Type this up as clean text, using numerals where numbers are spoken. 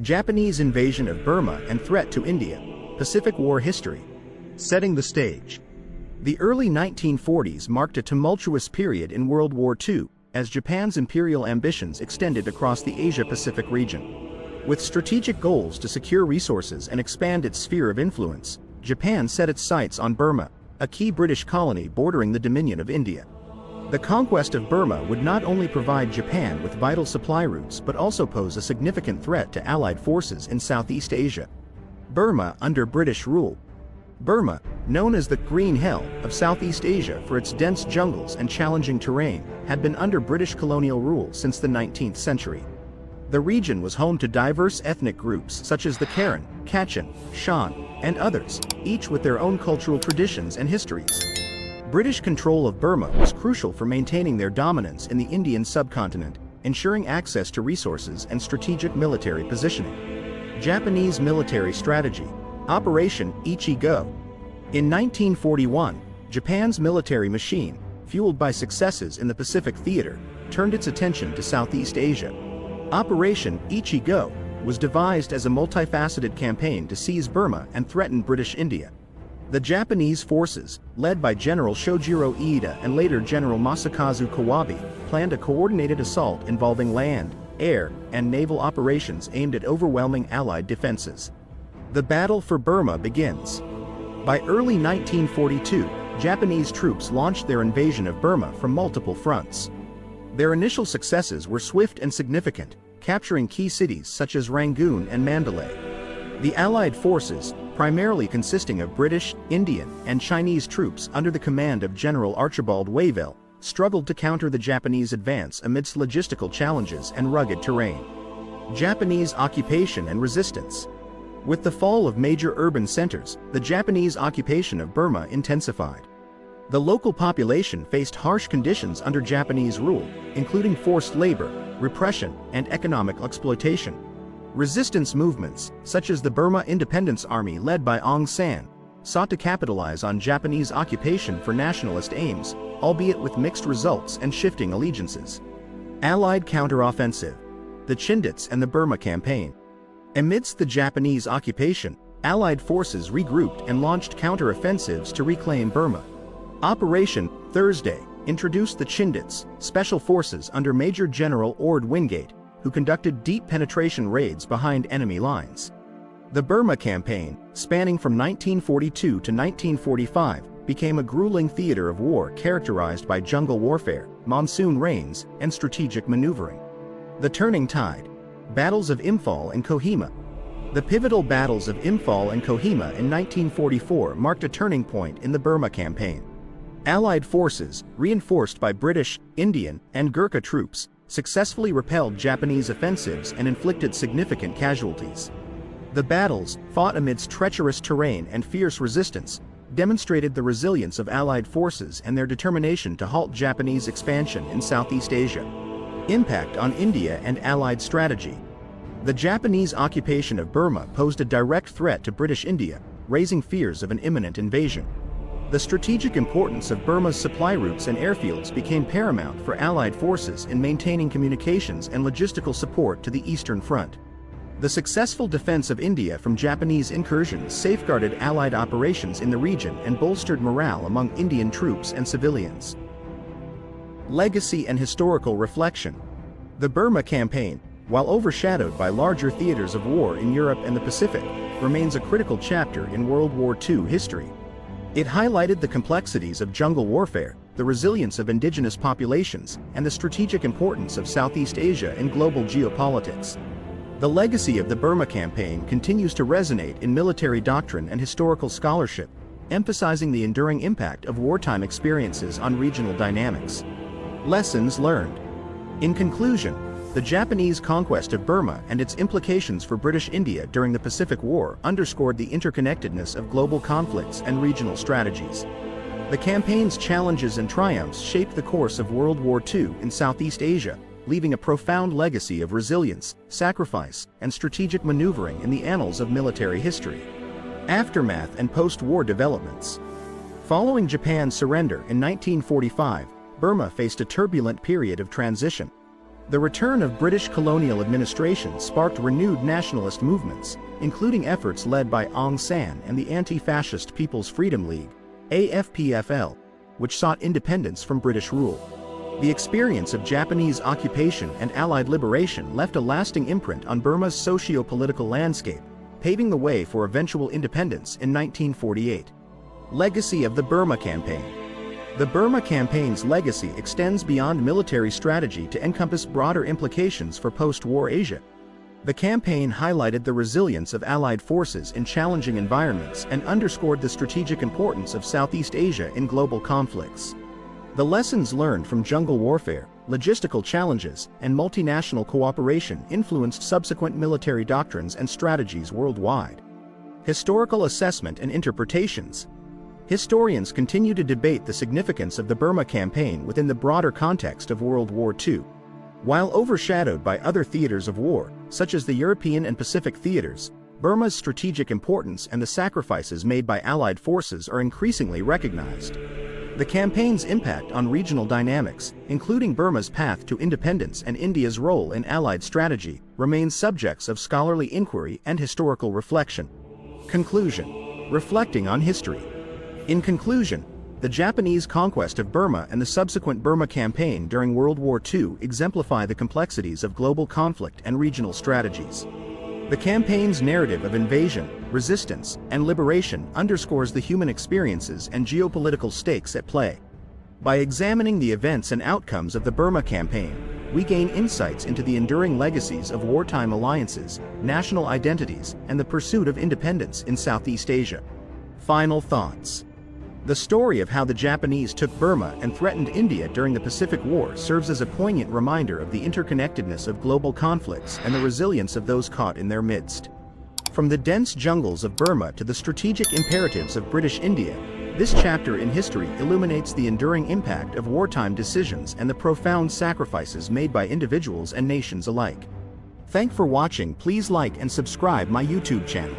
Japanese invasion of Burma and threat to India. Pacific War history. Setting the stage. The early 1940s marked a tumultuous period in World War II, as Japan's imperial ambitions extended across the Asia-Pacific region. With strategic goals to secure resources and expand its sphere of influence, Japan set its sights on Burma, a key British colony bordering the Dominion of India. The conquest of Burma would not only provide Japan with vital supply routes but also pose a significant threat to Allied forces in Southeast Asia. Burma under British rule. Burma, known as the Green Hell of Southeast Asia for its dense jungles and challenging terrain, had been under British colonial rule since the 19th century. The region was home to diverse ethnic groups such as the Karen, Kachin, Shan, and others, each with their own cultural traditions and histories. British control of Burma was crucial for maintaining their dominance in the Indian subcontinent, ensuring access to resources and strategic military positioning. Japanese military strategy. Operation Ichi-Go. In 1941, Japan's military machine, fueled by successes in the Pacific theater, turned its attention to Southeast Asia. Operation Ichi-Go was devised as a multifaceted campaign to seize Burma and threaten British India. The Japanese forces, led by General Shojiro Iida and later General Masakazu Kawabe, planned a coordinated assault involving land, air, and naval operations aimed at overwhelming Allied defenses. The battle for Burma begins. By early 1942, Japanese troops launched their invasion of Burma from multiple fronts. Their initial successes were swift and significant, capturing key cities such as Rangoon and Mandalay. The Allied forces, primarily consisting of British, Indian, and Chinese troops under the command of General Archibald Wavell, struggled to counter the Japanese advance amidst logistical challenges and rugged terrain. Japanese occupation and resistance. With the fall of major urban centers, the Japanese occupation of Burma intensified. The local population faced harsh conditions under Japanese rule, including forced labor, repression, and economic exploitation. Resistance movements, such as the Burma Independence Army led by Aung San, sought to capitalize on Japanese occupation for nationalist aims, albeit with mixed results and shifting allegiances. Allied counteroffensive. The Chindits and the Burma Campaign. Amidst the Japanese occupation, Allied forces regrouped and launched counteroffensives to reclaim Burma. Operation Thursday introduced the Chindits, special forces under Major General Ord Wingate, who conducted deep penetration raids behind enemy lines. The Burma Campaign, spanning from 1942 to 1945, became a grueling theater of war characterized by jungle warfare, monsoon rains, and strategic maneuvering. The turning tide. Battles of Imphal and Kohima. The pivotal battles of Imphal and Kohima in 1944 marked a turning point in the Burma Campaign. Allied forces, reinforced by British, Indian, and Gurkha troops, successfully repelled Japanese offensives and inflicted significant casualties. The battles, fought amidst treacherous terrain and fierce resistance, demonstrated the resilience of Allied forces and their determination to halt Japanese expansion in Southeast Asia. Impact on India and Allied strategy. The Japanese occupation of Burma posed a direct threat to British India, raising fears of an imminent invasion. The strategic importance of Burma's supply routes and airfields became paramount for Allied forces in maintaining communications and logistical support to the Eastern Front. The successful defense of India from Japanese incursions safeguarded Allied operations in the region and bolstered morale among Indian troops and civilians. Legacy and historical reflection. The Burma Campaign, while overshadowed by larger theaters of war in Europe and the Pacific, remains a critical chapter in World War II history. It highlighted the complexities of jungle warfare, the resilience of indigenous populations, and the strategic importance of Southeast Asia in global geopolitics. The legacy of the Burma Campaign continues to resonate in military doctrine and historical scholarship, emphasizing the enduring impact of wartime experiences on regional dynamics. Lessons learned. In conclusion, the Japanese conquest of Burma and its implications for British India during the Pacific War underscored the interconnectedness of global conflicts and regional strategies. The campaign's challenges and triumphs shaped the course of World War II in Southeast Asia, leaving a profound legacy of resilience, sacrifice, and strategic maneuvering in the annals of military history. Aftermath and post-war developments. Following Japan's surrender in 1945, Burma faced a turbulent period of transition. The return of British colonial administration sparked renewed nationalist movements, including efforts led by Aung San and the Anti-Fascist People's Freedom League, AFPFL, which sought independence from British rule. The experience of Japanese occupation and Allied liberation left a lasting imprint on Burma's socio-political landscape, paving the way for eventual independence in 1948. Legacy of the Burma Campaign. The Burma Campaign's legacy extends beyond military strategy to encompass broader implications for post-war Asia. The campaign highlighted the resilience of Allied forces in challenging environments and underscored the strategic importance of Southeast Asia in global conflicts. The lessons learned from jungle warfare, logistical challenges, and multinational cooperation influenced subsequent military doctrines and strategies worldwide. Historical assessment and interpretations. Historians continue to debate the significance of the Burma Campaign within the broader context of World War II. While overshadowed by other theaters of war, such as the European and Pacific theaters, Burma's strategic importance and the sacrifices made by Allied forces are increasingly recognized. The campaign's impact on regional dynamics, including Burma's path to independence and India's role in Allied strategy, remain subjects of scholarly inquiry and historical reflection. Conclusion. Reflecting on history. In conclusion, the Japanese conquest of Burma and the subsequent Burma campaign during World War II exemplify the complexities of global conflict and regional strategies. The campaign's narrative of invasion, resistance, and liberation underscores the human experiences and geopolitical stakes at play. By examining the events and outcomes of the Burma campaign, we gain insights into the enduring legacies of wartime alliances, national identities, and the pursuit of independence in Southeast Asia. Final thoughts. The story of how the Japanese took Burma and threatened India during the Pacific War serves as a poignant reminder of the interconnectedness of global conflicts and the resilience of those caught in their midst. From the dense jungles of Burma to the strategic imperatives of British India, this chapter in history illuminates the enduring impact of wartime decisions and the profound sacrifices made by individuals and nations alike. Thanks for watching. Please like and subscribe my YouTube channel.